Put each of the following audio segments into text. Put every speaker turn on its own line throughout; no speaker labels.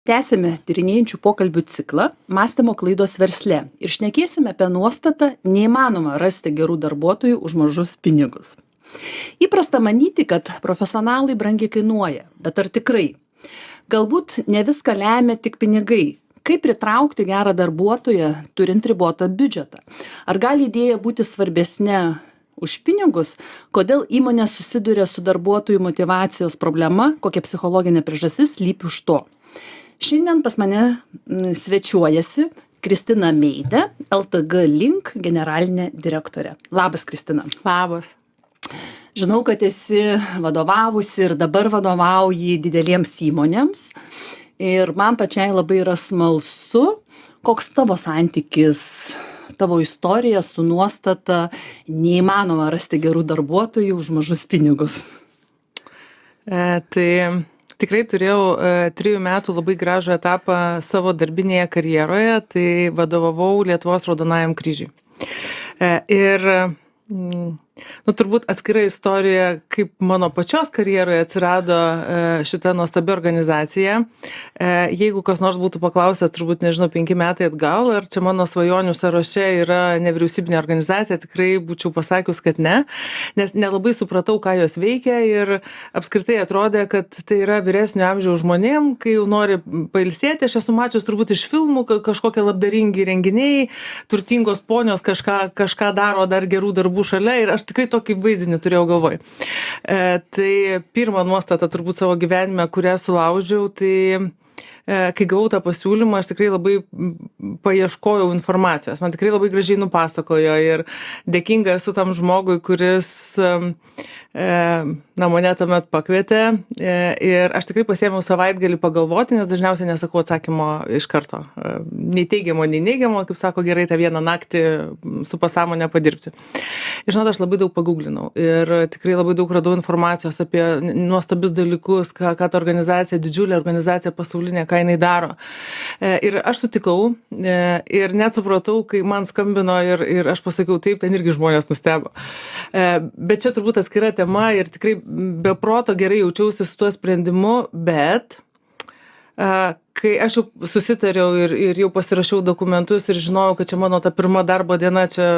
Tęsime tyrinėjančių pokalbių ciklą Mąstymo klaidos versle ir šnekėsime apie nuostatą neįmanoma rasti gerų darbuotojų už mažus pinigus. Įprasta manyti, kad profesionalai brangiai kainuoja, bet ar tikrai? Galbūt ne viską lemia tik pinigai. Kaip pritraukti gerą darbuotoją, turint ribotą biudžetą? Ar gali idėja būti svarbesnė už pinigus? Kodėl įmonė susiduria su darbuotojų motyvacijos problema? Kokia psichologinė priežastis slypi už to? Šiandien pas mane svečiuojasi Kristina Meidė, LTG Link generalinė direktorė. Labas, Kristina.
Labas.
Žinau, kad esi vadovavusi ir dabar vadovauji dideliems įmonėms. Ir man pačiai labai yra smalsu, koks tavo santykis, tavo istorija su nuostata neįmanoma rasti gerų darbuotojų už mažus pinigus.
Tai tikrai turėjau 3 metų labai gražų etapą savo darbinėje karjeroje, tai vadovavau Lietuvos Raudonajam kryžiui. Ir turbūt atskira istorija, kaip mano pačios karjeroje atsirado šita nuostabi organizacija. Jeigu kas nors būtų paklausęs, turbūt, nežinau, 5 metai atgal, ar čia mano svajonių sąraše yra nevyriausybinė organizacija, tikrai būčiau pasakius, kad ne, nes nelabai supratau, ką jos veikia ir apskritai atrodė, kad tai yra vyresnio amžiaus žmonėm, kai jau nori pailsėti. Aš esu mačius turbūt iš filmų, kažkokie labdaringi renginiai, turtingos ponios kažką daro dar gerų darbų šalia ir aš tikrai tokį vaizdinį turėjau galvoj. Tai pirma nuostata turbūt savo gyvenime, kurią sulaužiau, tai kai gavau tą pasiūlymą, aš tikrai labai paieškojau informacijos. Man tikrai labai gražiai nupasakojo ir dėkinga esu tam žmogui, kuris mane tuomet pakvietė ir aš tikrai pasiėmiau savaitgalį pagalvoti, nes dažniausiai nesakau atsakymo iš karto. Nei teigiamo, nei neigiamo, kaip sako, gerai tą vieną naktį su pasąmonė padirbti. Ir žinot, aš labai daug paguglinau ir tikrai labai daug radau informacijos apie nuostabius dalykus, ką ta organizacija, didžiulė organizacija pasaulinė, ką jinai daro. Ir aš sutikau ir net supratau, kai man skambino ir aš pasakiau taip, ten irgi žmonės nustebo. Bet čia turbūt atskira tema ir tikrai be proto gerai jaučiausi su tuo sprendimu, bet kai aš jau susitariau ir jau pasirašiau dokumentus ir žinojau, kad čia mano ta pirma darbo diena, čia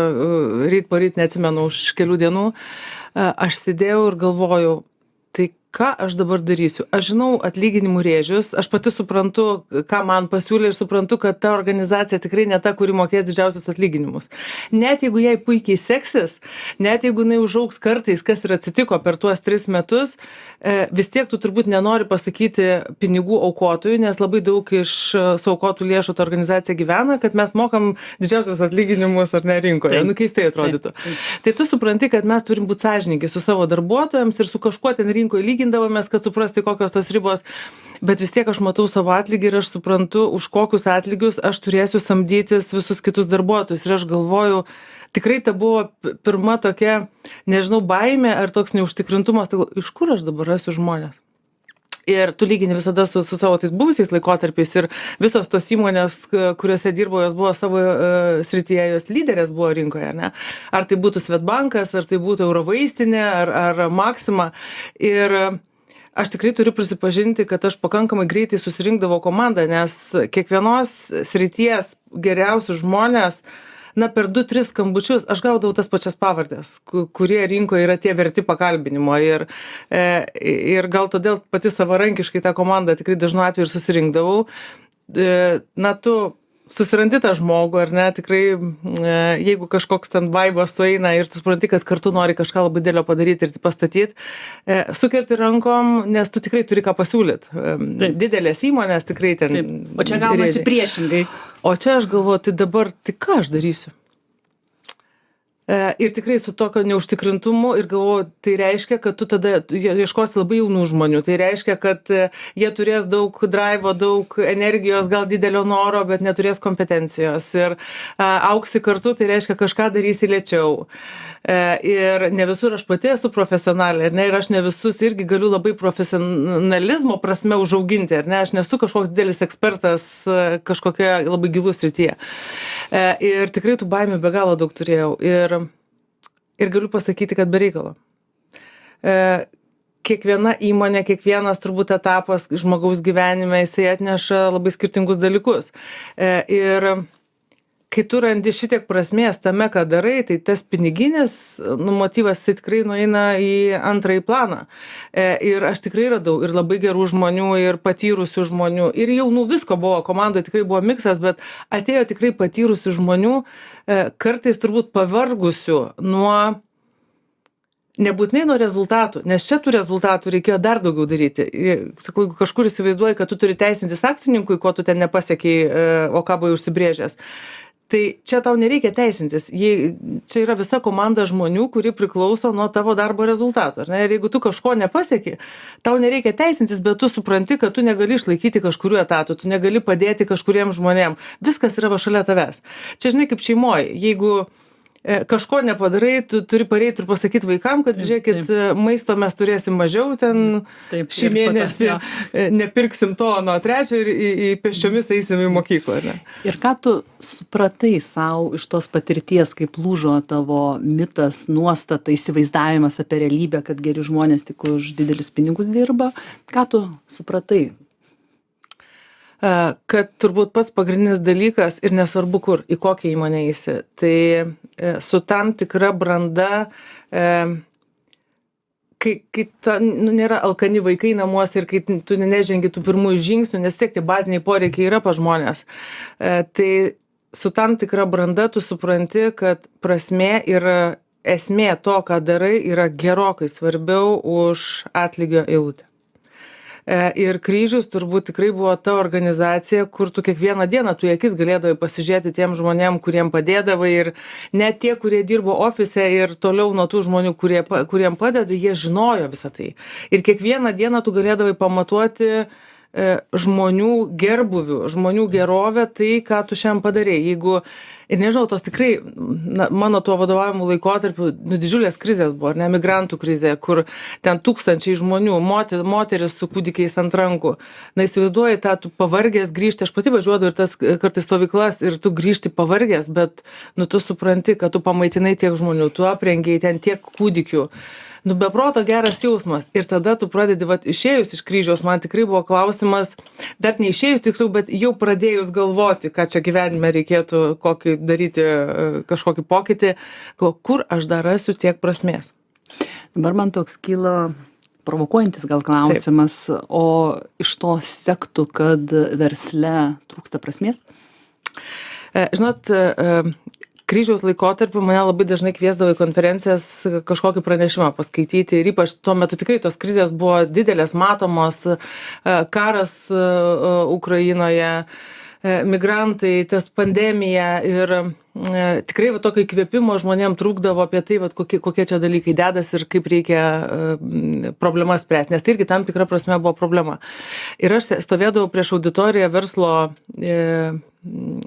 ryt poryt neatsimenu už kelių dienų, aš sėdėjau ir galvojau, tai ką aš dabar darysiu? Aš žinau atlyginimų rėžius, aš pati suprantu, ką man pasiūlė ir suprantu, kad ta organizacija tikrai ne ta, kuri mokės didžiausius atlyginimus. Net jeigu jai puikiai seksis, net jeigu jinai užaugs kartais, kas ir atsitiko per tuos 3 metus, vis tiek tu turbūt nenori pasakyti pinigų aukotojų, nes labai daug iš suaukotų lėšų ta organizacija gyvena, kad mes mokam didžiausius atlyginimus ar ne rinkoje. Keistai atrodytų. Tai tu supranti, kad mes turim būti sąžiningi su savo darbuotojams ir su kažkuo ten rinkoje lygindavomės, kad suprasti, kokios tos ribos, bet vis tiek aš matau savo atlygį ir aš suprantu, už kokius atlygius aš turėsiu samdytis visus kitus darbuotojus. Ir aš galvoju, tikrai ta buvo pirma tokia, nežinau, baimė ar toks neužtikrintumas, tai iš kur aš dabar rasiu žmonės? Ir tu lygini visada su savo tais buvusiais laikotarpiais ir visos tos įmonės, kuriuose dirbo, jos buvo savo srityje, jos lyderės buvo rinkoje, ne? Ar tai būtų Svetbankas, ar tai būtų Eurovaistinė, ar Maxima. Ir aš tikrai turiu prisipažinti, kad aš pakankamai greitai susirinkdavau komandą, nes kiekvienos srities geriausius žmonės, per 2-3 skambučius aš gaudavau tas pačias pavardės, kurie rinkoje yra tie verti pakalbinimo. Ir gal todėl pati savarankiškai tą komandą tikrai dažnu atveju ir susirinkdavau. Tu susirandi tą žmogų, ar ne, tikrai, jeigu kažkoks ten vaibas sueina ir tu supranti, kad kartu nori kažką labai dėlio padaryti ir pastatyti, sukerti rankom, nes tu tikrai turi ką pasiūlyti. Didelės įmonės tikrai ten.
Taip. O čia gaunasi priešingai.
O čia aš galvoju, tai dabar, tai ką aš darysiu? Ir tikrai su tokio neužtikrintumu ir galvoju, tai reiškia, kad tu tada ieškosi labai jaunų žmonių. Tai reiškia, kad jie turės daug drivo, daug energijos, gal didelio noro, bet neturės kompetencijos. Ir auksi kartu, tai reiškia, kažką darysi lėčiau. Ir ne visur aš pati esu profesionalė, ir aš ne visus irgi galiu labai profesionalizmo prasme užauginti, aš nesu kažkoks didelis ekspertas kažkokioje labai gilų srityje. Ir tikrai tų baimių be galo daug turėjau. Ir galiu pasakyti, kad be reikalo. kiekviena įmonė, kiekvienas turbūt etapas žmogaus gyvenime, jisai atneša labai skirtingus dalykus. Ir kai tu randi šitiek prasmės tame, ką darai, tai tas piniginis motyvas tikrai nueina į antrąjį planą. Ir aš tikrai radau ir labai gerų žmonių, ir patyrusių žmonių, ir jaunų, visko buvo, komandoje tikrai buvo miksas, bet atėjo tikrai patyrusių žmonių, kartais turbūt pavargusių nuo, nebūtinai nuo rezultatų, nes čia tų rezultatų reikėjo dar daugiau daryti. Sakau, jeigu kažkur įsivaizduoji, kad tu turi teisintis akcininkui, ko tu ten nepasiekiai, o ką buvai užsibrėžęs. Tai čia tau nereikia teisintis. Čia yra visa komanda žmonių, kuri priklauso nuo tavo darbo rezultatų. Ar ne? Ir jeigu tu kažko nepasieki, tau nereikia teisintis, bet tu supranti, kad tu negali išlaikyti kažkurių etatų, tu negali padėti kažkuriem žmonėm. Viskas yra va šalia tavęs. Čia žinai kaip šeimoje. Jeigu kažko nepadarai, tu turi pareiti ir pasakyti vaikam, kad žiūrėkit, maisto mes turėsim mažiau ten šį mėnesį, nepirksim to nuo trečio ir į pėsčiomis eisim į mokyklą. Ne?
Ir ką tu supratai savo iš tos patirties, kaip lūžo tavo mitas, nuostata, įsivaizdavimas apie realybę, kad geri žmonės tik už didelius pinigus dirba? Ką tu supratai?
Kad turbūt pats pagrindinis dalykas ir nesvarbu kur, į kokią įmonę eisi, tai su tam tikra branda, kai nėra alkani vaikai namuose ir kai tu nežengi tų pirmųjų žingsnių, nes tiek tie baziniai poreikiai yra pas žmonės, tai su tam tikra branda tu supranti, kad prasmė ir esmė to, ką darai, yra gerokai svarbiau už atlygio eilutę. Ir Kryžius turbūt tikrai buvo ta organizacija, kur tu kiekvieną dieną tu į akis galėdavai pasižiūrėti tiem žmonėm, kuriem padėdavai, ir net tie, kurie dirbo ofise ir toliau nuo tų žmonių, kuriem padeda, jie žinojo visą tai. Ir kiekvieną dieną tu galėdavai pamatuoti žmonių gerbuvių, žmonių gerovę, tai, ką tu šiandien padarei. Jeigu, ir nežinau, tos tikrai, mano tuo vadovavimo laikotarpiu, didžiulės krizės buvo, ne, migrantų krizė, kur ten tūkstančiai žmonių, moteris su kūdikiais ant rankų. Įsivaizduoji, tu pavargęs grįžti, aš pati važiuodavau ir tas kartais stovyklas, ir tu grįžti pavargęs, bet, tu supranti, kad tu pamaitinai tiek žmonių, tu aprengiai ten tiek kūdikių. Be proto geras jausmas. Ir tada tu pradedi, išėjus iš Kryžiaus, man tikrai buvo klausimas, dar neišėjus tiksliau, bet jau pradėjus galvoti, ką čia gyvenime reikėtų, kokį daryti kažkokį pokytį, kur aš dar rasiu tiek prasmės.
Dabar man toks kyla provokuojantis gal klausimas, taip. O iš to sektų, kad versle trūksta prasmės?
Žinot, Kryžiaus laikotarpiu mane labai dažnai kviesdavo į konferencijas kažkokį pranešimą paskaityti, ir ypač tuo metu tikrai tos krizės buvo didelės, matomos, karas Ukrainoje, migrantai, tas pandemija, ir tikrai tokio įkvėpimo žmonėm trūkdavo apie tai, kokie čia dalykai dedas ir kaip reikia problemas spręsti, nes tai irgi tam tikra prasme buvo problema. Ir aš stovėdavau prieš auditoriją verslo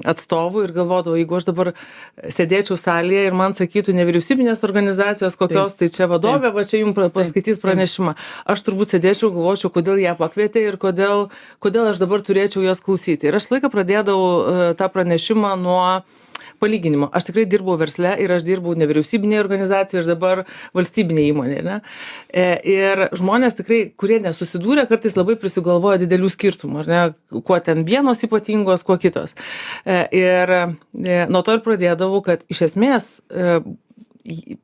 atstovų ir galvodavau, jeigu aš dabar sėdėčiau salėje ir man sakytų nevyriausybinės organizacijos kokios, tai čia vadovė, čia jums paskaitys pranešimą. Aš turbūt sėdėčiau, galvočiau, kodėl ją pakvietė ir kodėl aš dabar turėčiau jos klausyti. Ir aš laiką pradėdavau tą pranešimą nuo palyginimo. Aš tikrai dirbau versle ir aš dirbau nevyriausybinėje organizacijoje ir dabar valstybinėje įmonėje. Ne? Ir žmonės tikrai, kurie nesusidūrė, kartais labai prisigalvoja didelių skirtumų, ar ne? Kuo ten vienos ypatingos, kuo kitos. Ir nuo to ir pradėdavau, kad iš esmės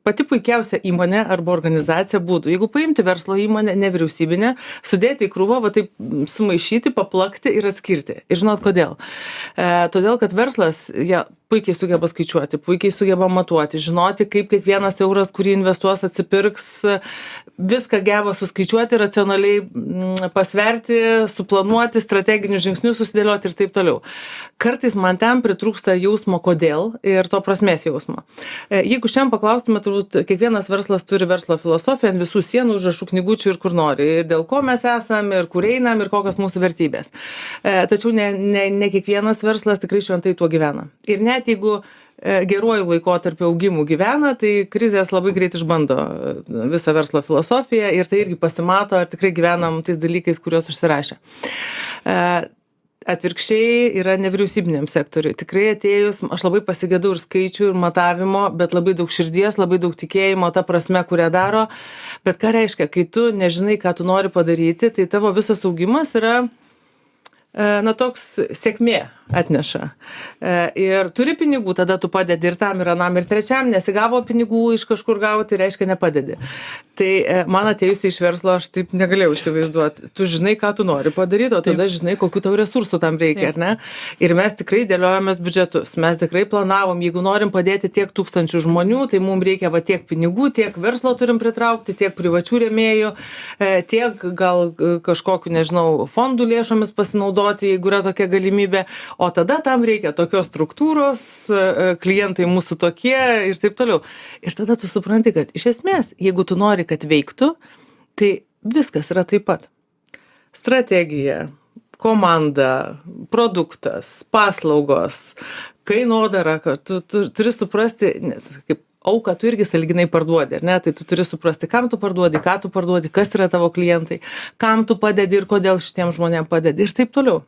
pati puikiausia įmonė arba organizacija būtų, jeigu paimti verslo įmonę nevyriausybinę, sudėti į krūvą, taip sumaišyti, paplakti ir atskirti. Ir žinot kodėl? Todėl, kad verslas puikiai sugeba skaičiuoti, puikiai sugeba matuoti, žinoti, kaip kiekvienas euras, kurį investuos, atsipirks, viską geba suskaičiuoti, racionaliai pasverti, suplanuoti, strateginius žingsnius susidėlioti ir taip toliau. Kartais man ten pritrūksta jausmo kodėl ir to prasmės jausmo. Jeigu šiandien paklaustume, turbūt kiekvienas verslas turi verslo filosofiją ant visų sienų, užrašų, knygučių ir kur nori, ir dėl ko mes esam, ir kur einam, ir kokios mūsų vertybės. Tačiau ne kiekvienas verslas tikrai šventai tuo gyvena. Ir net jeigu geruoju laikotarpiu augimų gyvena, tai krizės labai greit išbando visą verslo filosofiją ir tai irgi pasimato, ar tikrai gyvenam tais dalykais, kuriuos užsirašė. atvirkščiai yra nevyriausybiniam sektoriui. Tikrai atėjus, aš labai pasigėdau ir skaičių, ir matavimo, bet labai daug širdies, labai daug tikėjimo ta prasme, kurią daro. Bet ką reiškia, kai tu nežinai, ką tu nori padaryti, tai tavo visas augimas yra toks sėkmė atneša. Ir turi pinigų, tada tu padedi ir tam, ir anam, ir trečiam, nesigavo pinigų iš kažkur gauti, reiškia nepadedi. Tai man atėjusi iš verslo, aš taip negalėjau įsivaizduoti. Tu žinai, ką tu nori padaryti, o tada žinai, kokių tau resursų tam reikia, ar ne? Ir mes tikrai dėliojamės biudžetus, mes tikrai planavom, jeigu norim padėti tiek tūkstančių žmonių, tai mums reikia va tiek pinigų, tiek verslo turim pritraukti, tiek privačių rėmėjų, tiek gal kažkokiu, nežinau, fondų lėšomis pasinaudoti, jeigu yra tokia galimybė. O tada tam reikia tokios struktūros, klientai mūsų tokie ir taip toliau. Ir tada tu supranti, kad iš esmės, jeigu tu nori, kad veiktų, tai viskas yra taip pat. Strategija, komanda, produktas, paslaugos, kainodara, kad tu turi suprasti, nes kaip auką tu irgi sąlyginai parduodi, ar ne? Tai tu turi suprasti, kam tu parduodi, ką tu parduodi, kas yra tavo klientai, kam tu padedi ir kodėl šitiem žmonėm padedi ir taip toliau.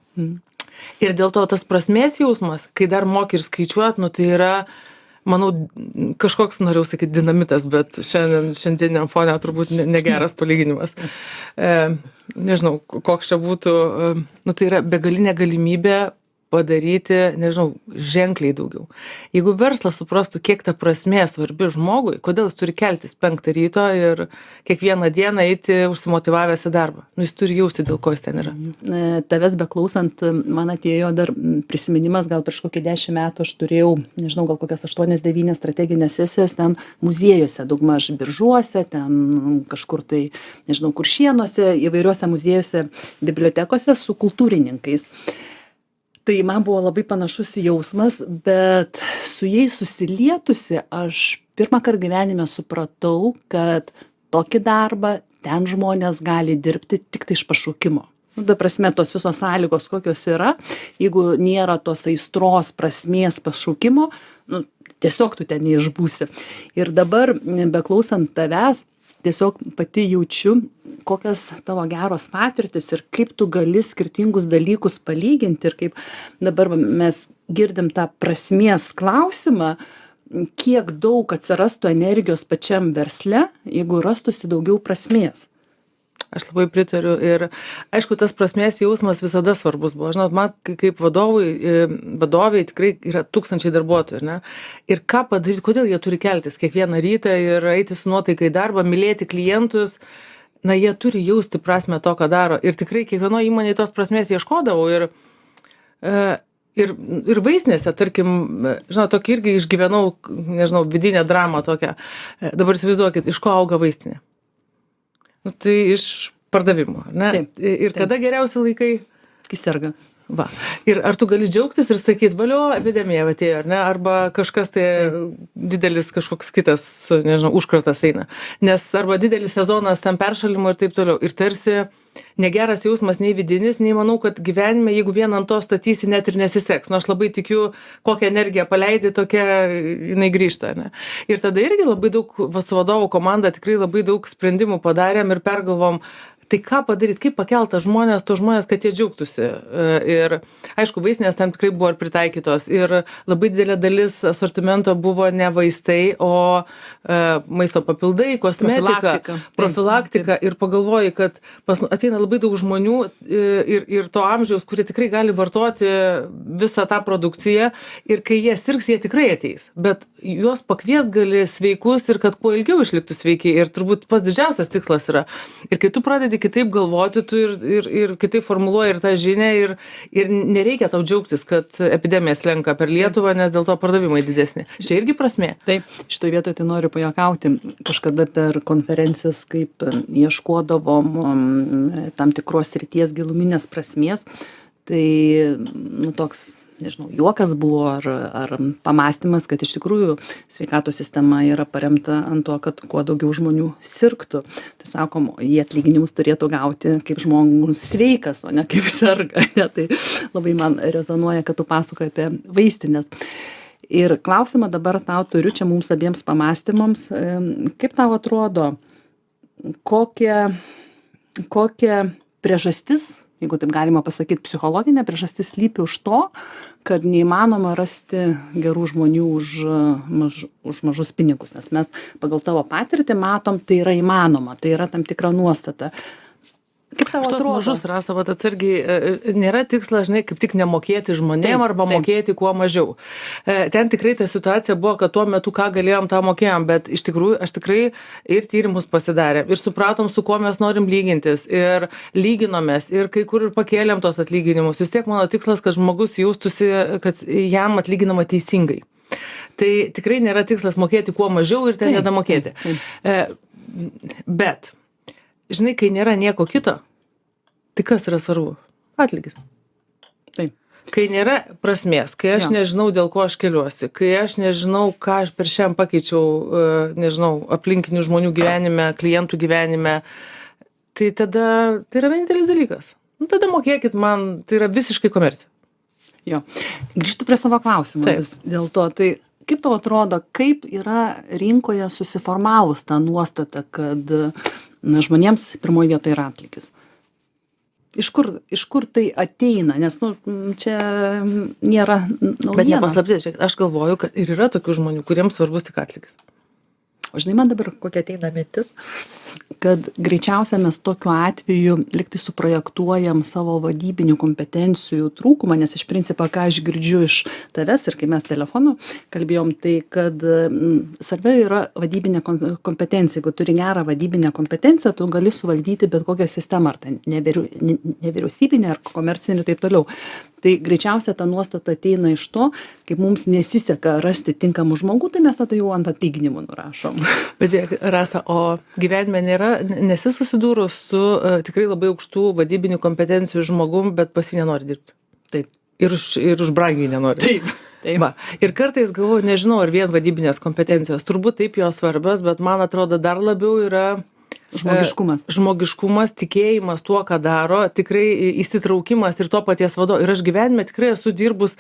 Ir dėl to tas prasmės jausmas, kai dar moki ir skaičiuot, tai yra, manau, kažkoks, norėjau sakyti, dinamitas, bet šiandieniam fone turbūt negeras palyginimas. Nežinau, koks čia būtų, tai yra begalinė galimybė padaryti, nežinau, ženkliai daugiau. Jeigu verslas suprastų, kiek ta prasmė svarbi žmogui, kodėl jis turi keltis 5 ryto ir kiekvieną dieną eiti užsimotyvavęs į darbą. Jis turi jausti, dėl ko jis ten yra.
Tavęs beklausant, man atėjo dar prisiminimas, gal prieš kokį 10 metų aš turėjau, nežinau, gal kokias 8-9 strateginės sesijas ten muziejuose, daugmaž Biržuose, ten kažkur tai, nežinau, Kuršėnuose, įvairiuose muziejuose, bibliotekose su kultūrininkais. Tai man buvo labai panašus jausmas, bet su jais susilietusi aš pirmąkart gyvenime supratau, kad tokį darbą ten žmonės gali dirbti tik tai iš pašaukimo. Ta prasme, tos visos sąlygos, kokios yra, jeigu nėra tos aistros, prasmės, pašaukimo, tiesiog tu ten neišbūsi. Ir dabar, beklausant tavęs, tiesiog pati jaučiu, kokios tavo geros patirtis ir kaip tu gali skirtingus dalykus palyginti ir kaip dabar mes girdim tą prasmės klausimą, kiek daug atsirastų energijos pačiam versle, jeigu rastųsi daugiau prasmės.
Aš labai pritariu ir aišku, tas prasmės jausmas visada svarbus buvo. Žinot, man kaip vadoviai tikrai yra tūkstančiai darbuotojų, ne? Ir ką padaryti, kodėl jie turi keltis kiekvieną rytą ir eiti su nuotaika į darbą, mylėti klientus, jie turi jausti prasmę to, ką daro. Ir tikrai kiekvieno įmonėje tos prasmės ieškodavau ir vaistinėse, tarkim, žinot, tokį irgi išgyvenau, nežinau, vidinę dramą tokią. Dabar įsivaizduokit, iš ko auga vaistinė. Tai iš pardavimo, ne?
Taip,
ir kada geriausi laikai?
Kai serga.
Va. Ir ar tu gali džiaugtis ir sakyti, valio, epidemija atėjo, ar ne? Arba kažkas tai didelis kažkoks kitas, nežinau, užkratas eina. Nes arba didelis sezonas tam peršalimo ir taip toliau. Ir tarsi negeras jausmas nei vidinis, nei manau, kad gyvenime, jeigu vien ant to statysi, net ir nesiseks. Aš labai tikiu, kokią energiją paleidi, tokia jinai grįžta, ne? Ir tada irgi labai daug, su vadovų komanda tikrai labai daug sprendimų padarėm ir pergalvom, tai ką padaryti, kaip pakelti tos žmonės, kad jie džiaugtųsi. Ir aišku, vaistinės tam tikrai buvo ir pritaikytos. Ir labai didelė dalis asortimento buvo ne vaistai, o maisto papildai, kosmetika, profilaktika. Ir pagalvoji, kad ateina labai daug žmonių ir to amžiaus, kurie tikrai gali vartoti visą tą produkciją. Ir kai jie sirgs, jie tikrai ateis. Bet juos pakviest gali sveikus ir kad kuo ilgiau išliktų sveiki. Ir turbūt pats didžiausias tikslas yra. Ir kai tu pradedi kitaip galvoti, tu ir kitaip formuluoji ir tą žinią ir nereikia tau džiaugtis, kad epidemija slenka per Lietuvą, nes dėl to pardavimai didesni. Čia irgi prasmė.
Taip, šitoje vietoje tai noriu pajuokauti. Kažkada per konferencijas, kaip ieškodavom tam tikros srities giluminės prasmės, tai toks, nežinau, juokas buvo ar pamąstymas, kad iš tikrųjų sveikatos sistema yra paremta ant to, kad kuo daugiau žmonių sirgtų. Tai sakom, jie atlyginimus turėtų gauti kaip žmogus sveikas, o ne kaip serga. Ne? Tai labai man rezonuoja, kad tu pasakoji apie vaistinės. Ir klausimą dabar tau turiu čia mums abiems pamąstymams. Kaip tau atrodo, kokia priežastis jeigu taip galima pasakyti, psichologinė priežastis slypi už to, kad neįmanoma rasti gerų žmonių už mažus pinigus, nes mes pagal tavo patirtį matom, tai yra įmanoma, tai yra tam tikra nuostata. Kaip tau
Šitos
atrodo?
mažus, Rasa, vat atsargiai, nėra tikslas, žinai, kaip tik nemokėti žmonėm arba mokėti kuo mažiau. Ten tikrai ta situacija buvo, kad tuo metu ką galėjom, tą mokėjom, bet iš tikrųjų aš tikrai ir tyrimus pasidarėm, ir supratom, su kuo mes norim lygintis, ir lyginomės, ir kai kur ir pakėlėm tos atlyginimus. Vis tiek mano tikslas, kad žmogus jaustųsi, kad jam atlyginama teisingai. Tai tikrai nėra tikslas mokėti kuo mažiau ir ten nedamokėti. Bet žinai, kai nėra nieko kito, tai kas yra svarbu? Atlygis.
Taip.
Kai nėra prasmės, kai aš nežinau, dėl ko aš keliuosi, kai aš nežinau, ką aš per šiam pakeičiau, nežinau, aplinkinių žmonių gyvenime, klientų gyvenime, tai tada tai yra vienintelis dalykas. Nu, tada mokėkit man, tai yra visiškai komercija.
Jo. Grįžtu prie savo klausimą. Dėl to, tai kaip tau atrodo, kaip yra rinkoje susiformavus tą nuostatą, kad žmonėms pirmoje vietoje yra atlygis? Iš kur tai ateina? Nes, čia nėra naujiena.
Bet nepaslaptis, aš galvoju, kad ir yra tokių žmonių, kuriems svarbus tik atlygis.
O žinai, man dabar kokia ateina mintis, kad greičiausia mes tokiu atveju liktai suprojektuojam savo vadybinių kompetencijų trūkumą, nes iš principo, ką aš girdžiu iš tavęs ir kai mes telefonu kalbėjom, tai kad svarbi yra vadybinė kompetencija. Jeigu turi gerą vadybinę kompetenciją, tu gali suvaldyti bet kokią sistemą, ar tai nevyriausybinę, ar komercinę ir taip toliau. Tai greičiausia ta nuostata ateina iš to, kaip mums nesiseka rasti tinkamų žmogų, tai mes tada jau ant atlyginimų nurašom.
Bet žiūrėk, Rasa, o gyvenime nesi susidūrus su tikrai labai aukštų vadybinių kompetencijų žmogum, bet pas jį nenori dirbti.
Taip.
Ir už brangiai nenori.
Taip.
Va. Ir kartais galvoju, nežinau, ar vien vadybinės kompetencijos, turbūt taip jos svarbios, bet man atrodo dar labiau yra žmogiškumas, tikėjimas tuo, ką daro, tikrai įsitraukimas ir to paties vadovo. Ir aš gyvenime tikrai esu dirbus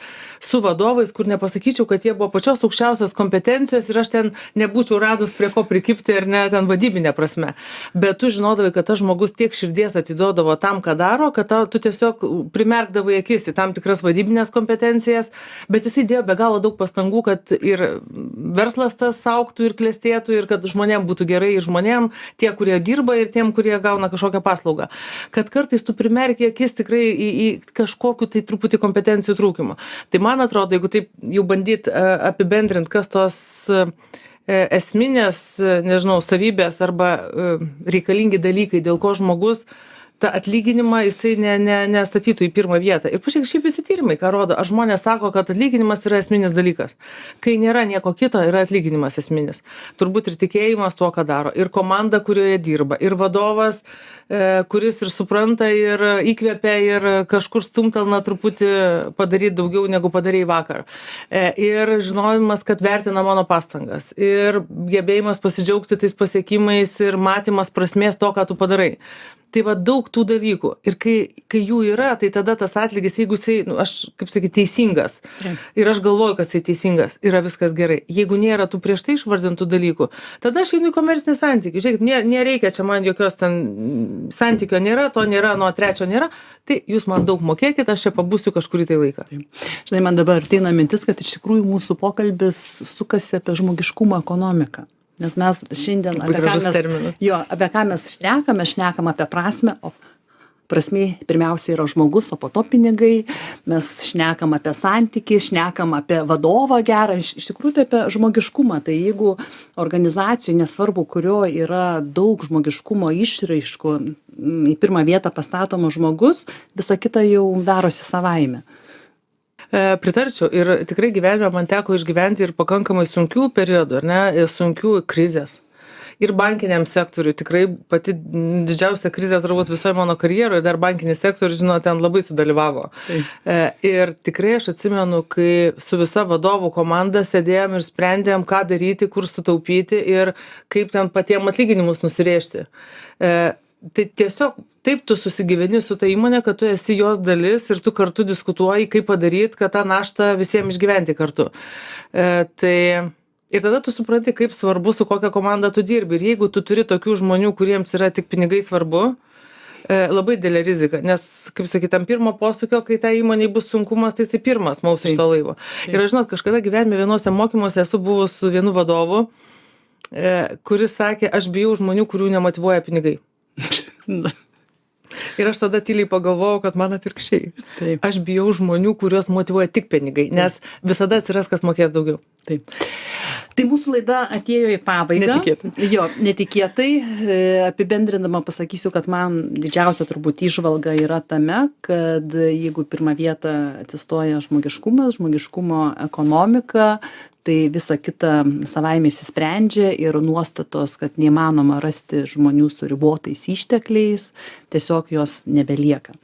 su vadovais, kur nepasakyčiau, kad jie buvo pačios aukščiausios kompetencijos ir aš ten nebūčiau radus prie ko prikipti ir ne ten vadybinė prasme. Bet tu žinodavai, kad tas žmogus tiek širdies atiduodavo tam, ką daro, kad tu tiesiog primerkdavai akis į tam tikras vadybinės kompetencijas, bet jis įdėjo be galo daug pastangų, kad ir verslas tas augtų ir klestėtų ir kad žmonėm būtų gerai, žmonėm, tie, kurie dirba ir tiem, kurie gauna kažkokią paslaugą. Kad kartais tu primerki akis tikrai į kažkokiu tai truputį kompetencijų trūkumą. Tai man atrodo, jeigu taip jau bandyt apibendrint, kas tos esminės, nežinau, savybės arba reikalingi dalykai, dėl ko žmogus tą atlyginimą jisai nestatytų į pirmą vietą. Ir pažiūrėk, šiaip visi tyrimai, ką rodo, ar žmonės sako, kad atlyginimas yra esminis dalykas. Kai nėra nieko kito, yra atlyginimas esminis. Turbūt ir tikėjimas tuo, ką daro. Ir komanda, kurioje dirba. Ir vadovas, kuris ir supranta, ir įkvepia, ir kažkur stumtelna truputį padaryti daugiau, negu padarei vakar. Ir žinojimas, kad vertina mano pastangas. Ir gebėjimas pasidžiaugti tais pasiekimais ir matymas prasmės to, ką tu padarai. Tai va daug tų dalykų. Ir kai jų yra, tai tada tas atlygis, jeigu jisai, aš kaip sakyti, teisingas, ir aš galvoju, kad jisai teisingas, yra viskas gerai. Jeigu nėra tų prieš tai išvardintų dalykų, tada aš einu į komercinį santykį. Žiūrėkit, nereikia čia man jokios ten santykio nėra, to nėra, nuo trečio nėra, tai jūs man daug mokėkit, aš čia pabūsiu kažkurį tai laiką.
Žinai, man dabar ateina mintis, kad iš tikrųjų mūsų pokalbis sukasi apie žmogiškumo ekonomiką. Nes mes šiandien apie ką mes šnekam apie prasmę, o prasmė pirmiausia yra žmogus, o po to pinigai. Mes šnekam apie santykį, šnekam apie vadovą gerą, iš tikrųjų tai apie žmogiškumą. Tai jeigu organizacijų, nesvarbu, kurio yra daug žmogiškumo išraiškų, į pirmą vietą pastatomas žmogus, visa kita jau darosi savaime.
Pritarčiau ir tikrai gyvenime man teko išgyventi ir pakankamai sunkių periodų, ar ne, sunkių krizės. Ir bankiniam sektoriui tikrai pati didžiausia krizė turbūt visoje mano karjeroje, dar bankinis sektorius, žinot, ten labai sudalyvavo. Ir tikrai aš atsimenu, kai su visa vadovų komanda sėdėjom ir sprendėm, ką daryti, kur sutaupyti ir kaip ten patiem atlyginimus nusirėžti. Tai tiesiog taip tu susigyveni su ta įmonė, kad tu esi jos dalis ir tu kartu diskutuoji, kaip padaryti, kad tą naštą visiems išgyventi kartu. Ir tada tu supranti, kaip svarbu, su kokia komanda tu dirbi. Ir jeigu tu turi tokių žmonių, kuriems yra tik pinigai svarbu, labai didelė rizika, nes, kaip sakyt, tam pirmo posūkio, kai tai įmonei bus sunkumas, tai jisai pirmas maus iš to laivo. Ir aš žinot, kažkada gyvenime vienuose mokymuose esu buvus su vienu vadovu, kuris sakė, aš bijau žmonių, kurių nemotyvuoja pinigai. Ir aš tada tyliai pagalvojau, kad man atvirkščiai.
Taip.
Aš bijau žmonių, kuriuos motyvuoja tik pinigai, nes visada atsiras, kas mokės daugiau.
Taip. Tai mūsų laida atėjo į pabaigą.
Netikėtai.
Jo, netikėtai. Apibendrindama pasakysiu, kad man didžiausia turbūt įžvalga yra tame, kad jeigu pirmą vietą atsistoja žmogiškumas, žmogiškumo ekonomika, tai visa kita savaime išsisprendžia ir nuostatos, kad neįmanoma rasti žmonių su ribotais ištekliais, tiesiog jos nebelieka.